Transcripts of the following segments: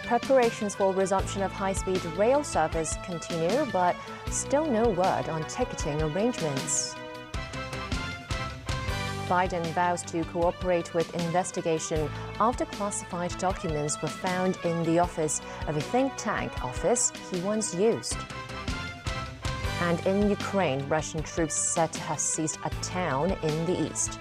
Preparations for resumption of high-speed rail service continue, but still no word on ticketing arrangements. Biden vows to cooperate with investigation after classified documents were found in the office of a think tank office he once used. And in Ukraine, Russian troops said to have seized a town in the east.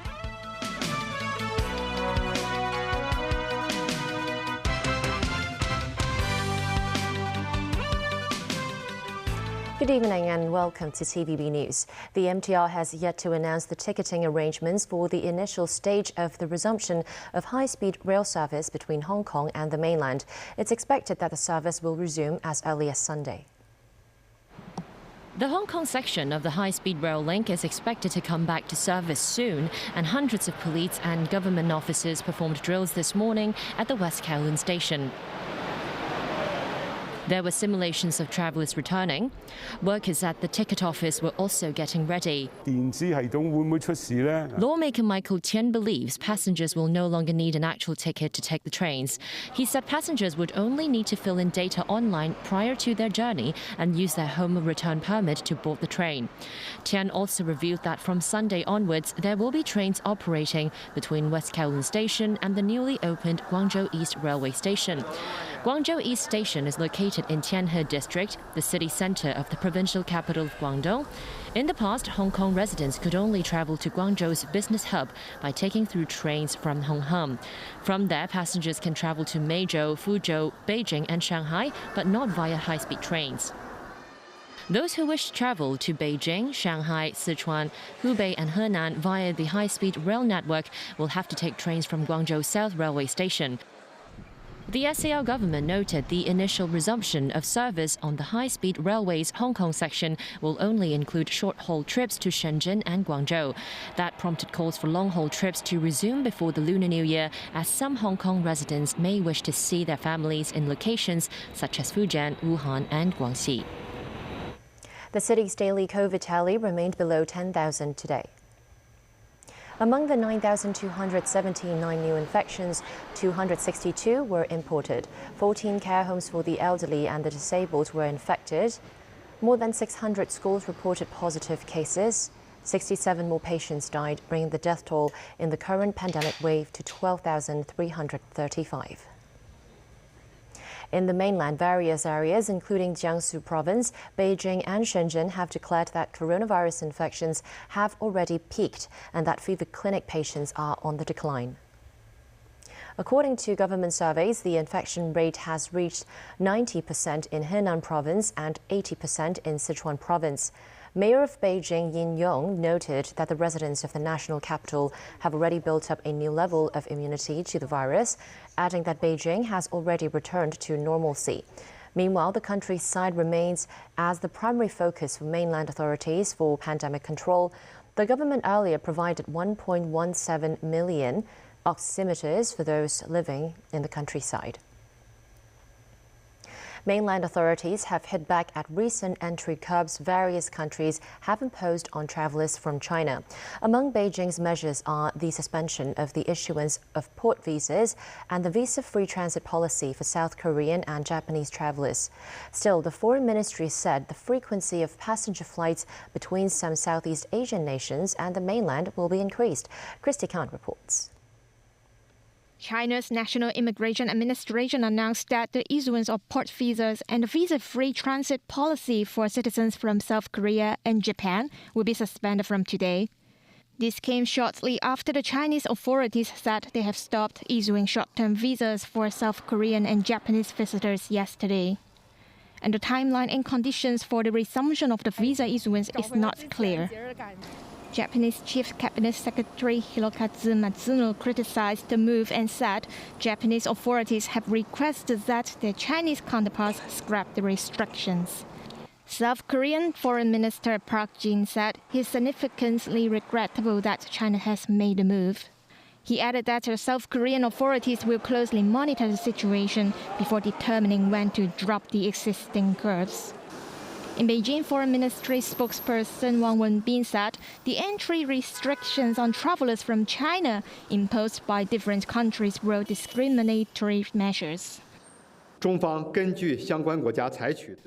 Good evening and welcome to TVB News. The MTR has yet to announce the ticketing arrangements for the initial stage of the resumption of high-speed rail service between Hong Kong and the mainland. It's expected that the service will resume as early as Sunday. The Hong Kong section of the high-speed rail link is expected to come back to service soon, and hundreds of police and government officers performed drills this morning at the West Kowloon station. There were simulations of travellers returning. Workers at the ticket office were also getting ready. Lawmaker Michael Tien believes passengers will no longer need an actual ticket to take the trains. He said passengers would only need to fill in data online prior to their journey and use their home return permit to board the train. Tien also revealed that from Sunday onwards, there will be trains operating between West Kowloon Station and the newly opened Guangzhou East Railway Station. Guangzhou East Station is located in Tianhe District, the city centre of the provincial capital of Guangdong. In the past, Hong Kong residents could only travel to Guangzhou's business hub by taking through trains from Hong Kong. From there, passengers can travel to Meizhou, Fuzhou, Beijing and Shanghai, but not via high-speed trains. Those who wish to travel to Beijing, Shanghai, Sichuan, Hubei and Henan via the high-speed rail network will have to take trains from Guangzhou South Railway Station. The SAR government noted the initial resumption of service on the high-speed railway's Hong Kong section will only include short-haul trips to Shenzhen and Guangzhou. That prompted calls for long-haul trips to resume before the Lunar New Year, as some Hong Kong residents may wish to see their families in locations such as Fujian, Wuhan and Guangxi. The city's daily COVID tally remained below 10,000 today. Among the 9,279 new infections, 262 were imported. 14 care homes for the elderly and the disabled were infected. More than 600 schools reported positive cases. 67 more patients died, bringing the death toll in the current pandemic wave to 12,335. In the mainland, various areas, including Jiangsu province, Beijing and Shenzhen, have declared that coronavirus infections have already peaked and that fever clinic patients are on the decline. According to government surveys, the infection rate has reached 90% in Henan province and 80% in Sichuan province. Mayor of Beijing, Yin Yong, noted that the residents of the national capital have already built up a new level of immunity to the virus, adding that Beijing has already returned to normalcy. Meanwhile, the countryside remains as the primary focus for mainland authorities for pandemic control. The government earlier provided 1.17 million oximeters for those living in the countryside. Mainland authorities have hit back at recent entry curbs various countries have imposed on travelers from China. Among Beijing's measures are the suspension of the issuance of port visas and the visa-free transit policy for South Korean and Japanese travelers. Still, the Foreign Ministry said the frequency of passenger flights between some Southeast Asian nations and the mainland will be increased. Christy Khan reports. China's National Immigration Administration announced that the issuance of port visas and the visa-free transit policy for citizens from South Korea and Japan will be suspended from today. This came shortly after the Chinese authorities said they have stopped issuing short-term visas for South Korean and Japanese visitors yesterday. And the timeline and conditions for the resumption of the visa issuance is not clear. Japanese Chief Cabinet Secretary Hirokazu Matsuno criticized the move and said Japanese authorities have requested that their Chinese counterparts scrap the restrictions. South Korean Foreign Minister Park Jin said it's significantly regrettable that China has made the move. He added that the South Korean authorities will closely monitor the situation before determining when to drop the existing curbs. In Beijing, Foreign Ministry spokesperson Wang Wenbin said the entry restrictions on travelers from China imposed by different countries were discriminatory measures.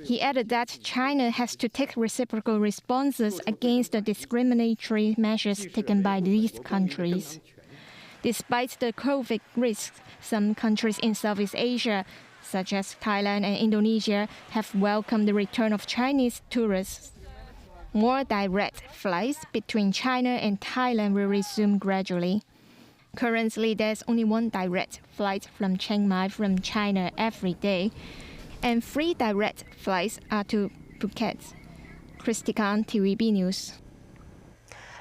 He added that China has to take reciprocal responses against the discriminatory measures taken by these countries. Despite the COVID risks, some countries in Southeast Asia, such as Thailand and Indonesia, have welcomed the return of Chinese tourists. More direct flights between China and Thailand will resume gradually. Currently, there's only one direct flight from Chiang Mai from China every day, and 3 direct flights are to Phuket. Christy Khan, TVB News.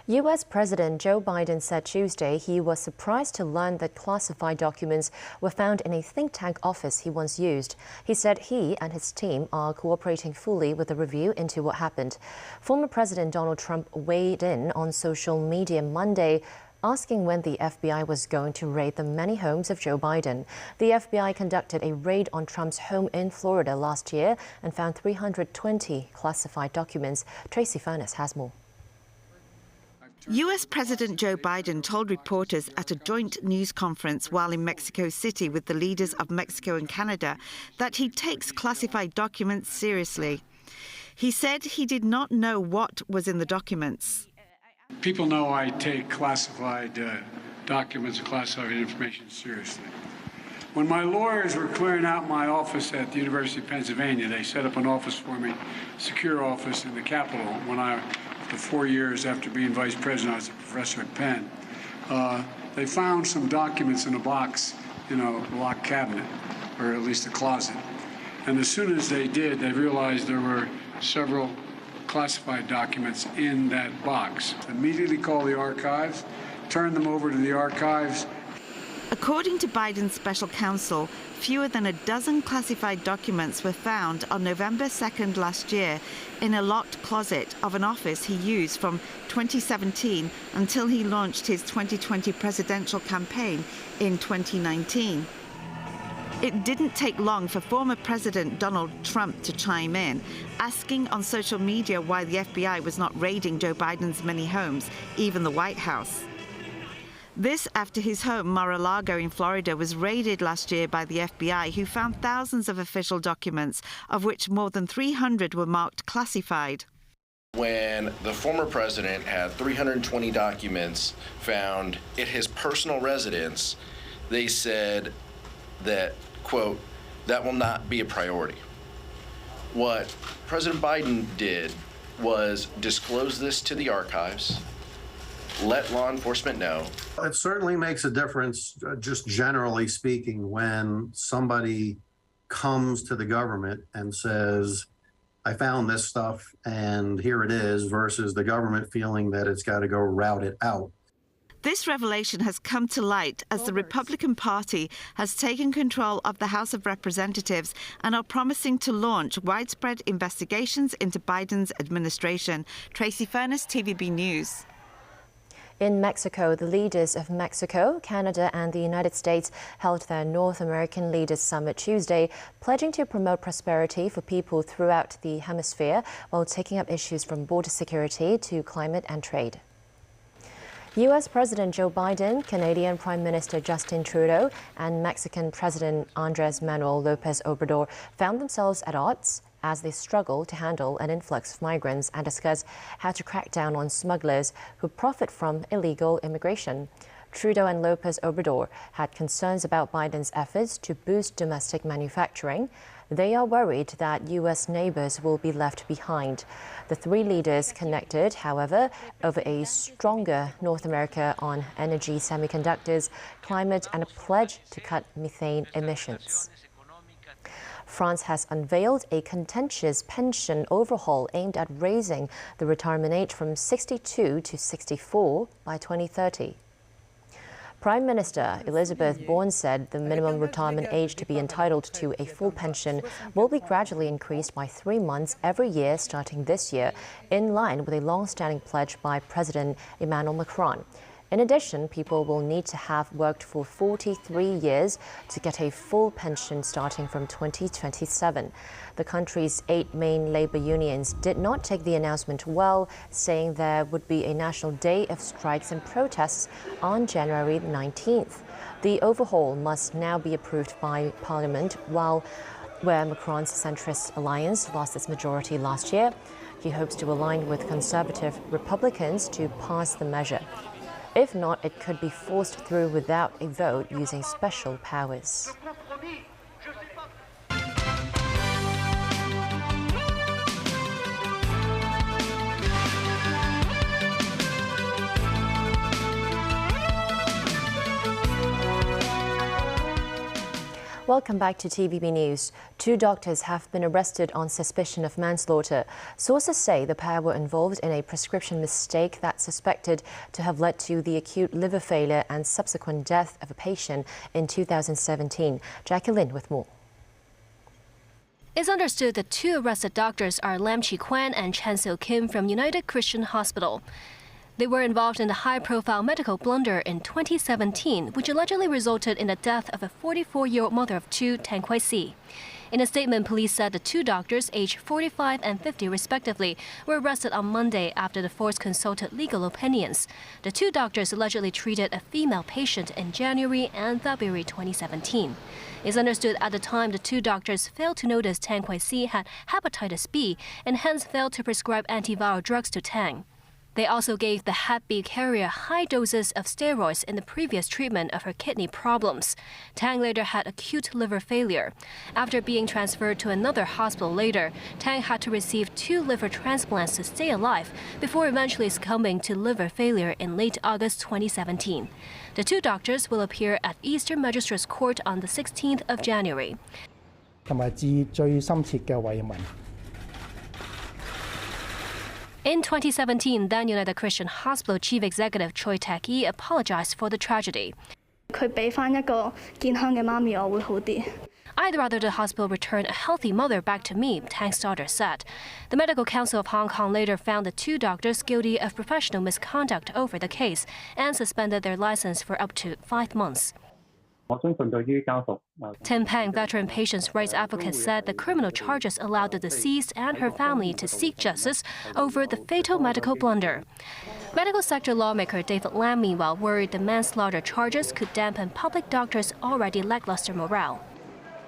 U.S. President Joe Biden said Tuesday he was surprised to learn that classified documents were found in a think tank office he once used. He said he and his team are cooperating fully with the review into what happened. Former President Donald Trump weighed in on social media Monday, asking when the FBI was going to raid the many homes of Joe Biden. The FBI conducted a raid on Trump's home in Florida last year and found 320 classified documents. Tracy Furness has more. U.S. President Joe Biden told reporters at a joint news conference while in Mexico City with the leaders of Mexico and Canada that he takes classified documents seriously. He said he did not know what was in the documents. People know I take classified documents and classified information seriously. When my lawyers were clearing out my office at the University of Pennsylvania, they set up an office for me, secure office in the Capitol. When after 4 years after being vice president, I was a professor at Penn. They found some documents in a box, a locked cabinet, or at least a closet. And as soon as they did, they realized there were several classified documents in that box. Immediately called the archives, turned them over to the archives. According to Biden's special counsel, fewer than a dozen classified documents were found on November 2nd last year in a locked closet of an office he used from 2017 until he launched his 2020 presidential campaign in 2019. It didn't take long for former President Donald Trump to chime in, asking on social media why the FBI was not raiding Joe Biden's many homes, even the White House. This after his home, Mar-a-Lago in Florida, was raided last year by the FBI, who found thousands of official documents, of which more than 300 were marked classified. When the former president had 320 documents found at his personal residence, they said that, quote, that will not be a priority. What President Biden did was disclose this to the archives, let law enforcement know. It certainly makes a difference, just generally speaking, when somebody comes to the government and says, I found this stuff and here it is, versus the government feeling that it's got to go route it out. This revelation has come to light as the Republican Party has taken control of the House of Representatives and are promising to launch widespread investigations into Biden's administration. Tracy Furness, TVB News. In Mexico, the leaders of Mexico, Canada and the United States held their North American Leaders Summit Tuesday, pledging to promote prosperity for people throughout the hemisphere while taking up issues from border security to climate and trade. U.S. President Joe Biden, Canadian Prime Minister Justin Trudeau and Mexican President Andrés Manuel López Obrador found themselves at odds as they struggle to handle an influx of migrants and discuss how to crack down on smugglers who profit from illegal immigration. Trudeau and López Obrador had concerns about Biden's efforts to boost domestic manufacturing. They are worried that U.S. neighbors will be left behind. The three leaders connected, however, over a stronger North America on energy, semiconductors, climate, and a pledge to cut methane emissions. France has unveiled a contentious pension overhaul aimed at raising the retirement age from 62 to 64 by 2030. Prime Minister Elizabeth Borne said the minimum retirement age to be entitled to a full pension will be gradually increased by 3 months every year starting this year, in line with a long-standing pledge by President Emmanuel Macron. In addition, people will need to have worked for 43 years to get a full pension starting from 2027. The country's 8 main labor unions did not take the announcement well, saying there would be a national day of strikes and protests on January 19th. The overhaul must now be approved by Parliament, where Macron's centrist alliance lost its majority last year. He hopes to align with conservative Republicans to pass the measure. If not, it could be forced through without a vote using special powers. Welcome back to TVB News. 2 doctors have been arrested on suspicion of manslaughter. Sources say the pair were involved in a prescription mistake that's suspected to have led to the acute liver failure and subsequent death of a patient in 2017. Jackie Lin with more. It's understood the 2 arrested doctors are Lam Chi-kwan and Chan Seo-kim from United Christian Hospital. They were involved in the high-profile medical blunder in 2017, which allegedly resulted in the death of a 44-year-old mother of 2, Tang Kwai-si. In a statement, police said the 2 doctors, aged 45 and 50 respectively, were arrested on Monday after the force consulted legal opinions. The 2 doctors allegedly treated a female patient in January and February 2017. It's understood at the time the 2 doctors failed to notice Tang Kwai-si had hepatitis B and hence failed to prescribe antiviral drugs to Tang. They also gave the Hep B carrier high doses of steroids in the previous treatment of her kidney problems. Tang later had acute liver failure. After being transferred to another hospital later, Tang had to receive 2 liver transplants to stay alive before eventually succumbing to liver failure in late August 2017. The 2 doctors will appear at Eastern Magistrates Court on the 16th of January. In 2017, then United Christian Hospital Chief Executive Choi Tak-yi apologized for the tragedy. I'd rather the hospital return a healthy mother back to me, Tang's daughter said. The Medical Council of Hong Kong later found the 2 doctors guilty of professional misconduct over the case and suspended their license for up to 5 months. Tim Pang, veteran patients' rights advocate, said the criminal charges allowed the deceased and her family to seek justice over the fatal medical blunder. Medical sector lawmaker David Lam, meanwhile, worried the manslaughter charges could dampen public doctors' already lackluster morale.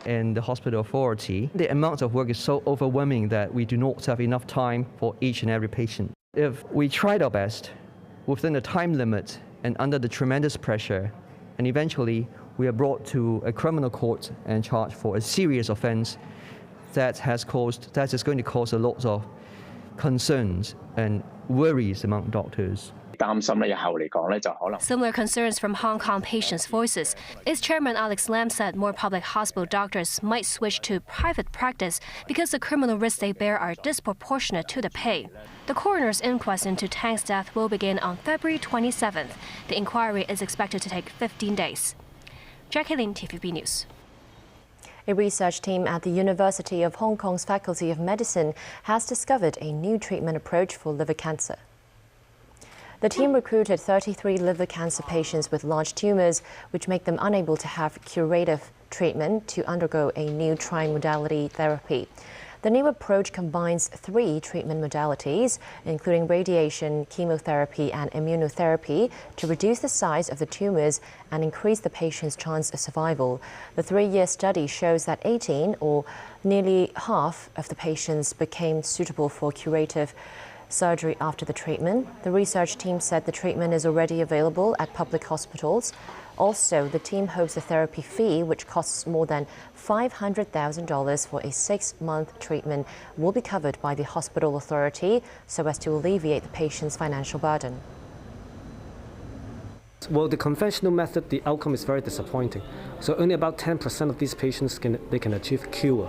In the hospital authority, the amount of work is so overwhelming that we do not have enough time for each and every patient. If we tried our best within the time limit and under the tremendous pressure, and eventually we are brought to a criminal court and charged for a serious offense that is going to cause a lot of concerns and worries among doctors. Similar concerns from Hong Kong patients' voices. Its chairman Alex Lam said more public hospital doctors might switch to private practice because the criminal risks they bear are disproportionate to the pay. The coroner's inquest into Tang's death will begin on February 27th. The inquiry is expected to take 15 days. Jackie Lin, TVB News. A research team at the University of Hong Kong's Faculty of Medicine has discovered a new treatment approach for liver cancer. The team recruited 33 liver cancer patients with large tumors, which make them unable to have curative treatment, to undergo a new tri-modality therapy. The new approach combines 3 treatment modalities, including radiation, chemotherapy, and immunotherapy, to reduce the size of the tumors and increase the patient's chance of survival. The 3-year study shows that 18, or nearly half, of the patients became suitable for curative surgery after the treatment. The research team said the treatment is already available at public hospitals. Also, the team hopes the therapy fee, which costs more than $500,000 for a 6-month treatment, will be covered by the hospital authority so as to alleviate the patient's financial burden. Well, the conventional method, the outcome is very disappointing. So only about 10% of these patients can achieve cure.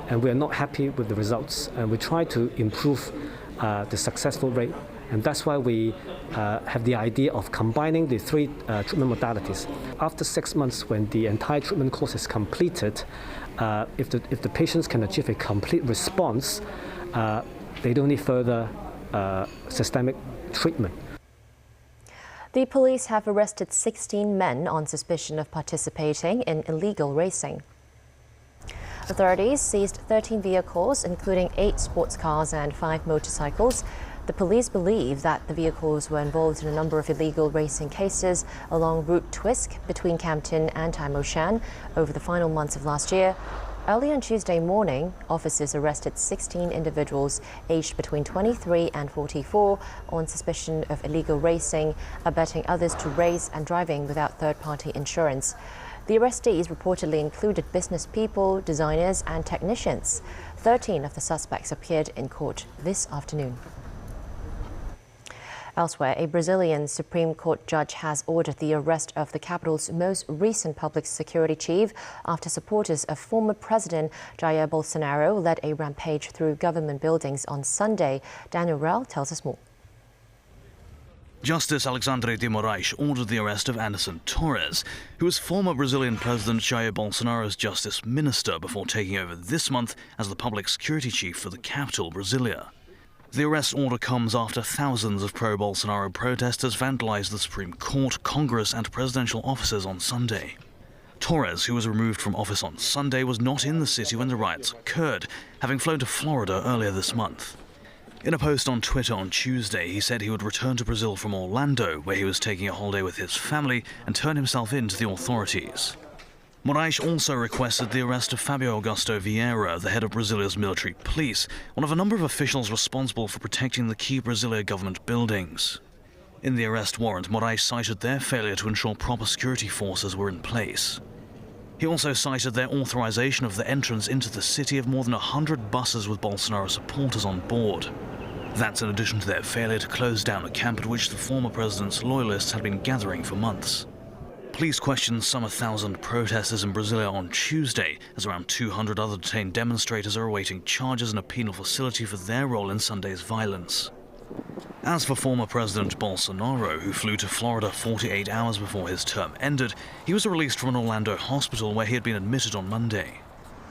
And we are not happy with the results. And we try to improve the successful rate. And that's why we have the idea of combining the 3 treatment modalities. After 6 months, when the entire treatment course is completed, if the patients can achieve a complete response, they don't need further systemic treatment. The police have arrested 16 men on suspicion of participating in illegal racing. Authorities seized 13 vehicles, including 8 sports cars and 5 motorcycles. The police believe that the vehicles were involved in a number of illegal racing cases along Route Twisk between Campton and Tai Mo Shan over the final months of last year. Early on Tuesday morning, officers arrested 16 individuals aged between 23 and 44 on suspicion of illegal racing, abetting others to race and driving without third-party insurance. The arrestees reportedly included business people, designers and technicians. 13 of the suspects appeared in court this afternoon. Elsewhere, a Brazilian Supreme Court judge has ordered the arrest of the capital's most recent public security chief after supporters of former President Jair Bolsonaro led a rampage through government buildings on Sunday. Daniel Rell tells us more. Justice Alexandre de Moraes ordered the arrest of Anderson Torres, who was former Brazilian President Jair Bolsonaro's justice minister before taking over this month as the public security chief for the capital, Brasilia. The arrest order comes after thousands of pro-Bolsonaro protesters vandalized the Supreme Court, Congress and presidential offices on Sunday. Torres, who was removed from office on Sunday, was not in the city when the riots occurred, having flown to Florida earlier this month. In a post on Twitter on Tuesday, he said he would return to Brazil from Orlando, where he was taking a holiday with his family, and turn himself in to the authorities. Moraes also requested the arrest of Fabio Augusto Vieira, the head of Brazilia's military police, one of a number of officials responsible for protecting the key Brasilia government buildings. In the arrest warrant, Moraes cited their failure to ensure proper security forces were in place. He also cited their authorization of the entrance into the city of more than 100 buses with Bolsonaro supporters on board. That's in addition to their failure to close down a camp at which the former president's loyalists had been gathering for months. Police questioned some 1,000 protesters in Brasilia on Tuesday, as around 200 other detained demonstrators are awaiting charges in a penal facility for their role in Sunday's violence. As for former President Bolsonaro, who flew to Florida 48 hours before his term ended, he was released from an Orlando hospital where he had been admitted on Monday.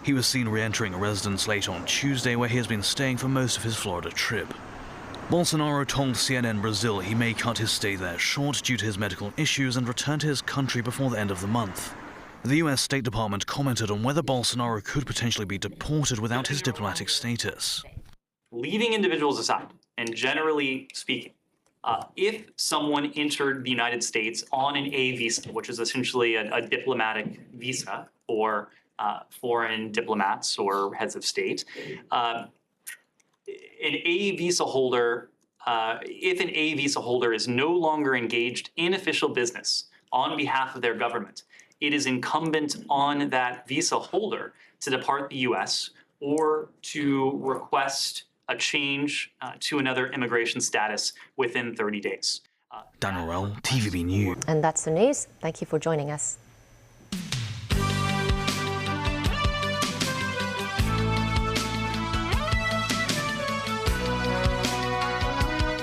He was seen re-entering a residence late on Tuesday, where he has been staying for most of his Florida trip. Bolsonaro told CNN Brazil he may cut his stay there short due to his medical issues and return to his country before the end of the month. The US State Department commented on whether Bolsonaro could potentially be deported without his diplomatic status. Leaving individuals aside, and generally speaking, if someone entered the United States on an A visa, which is essentially a diplomatic visa for foreign diplomats or heads of state, an A visa holder, if an A visa holder is no longer engaged in official business on behalf of their government, it is incumbent on that visa holder to depart the U.S. or to request a change to another immigration status within 30 days. Daniel Rell, TVB News. And that's the news. Thank you for joining us.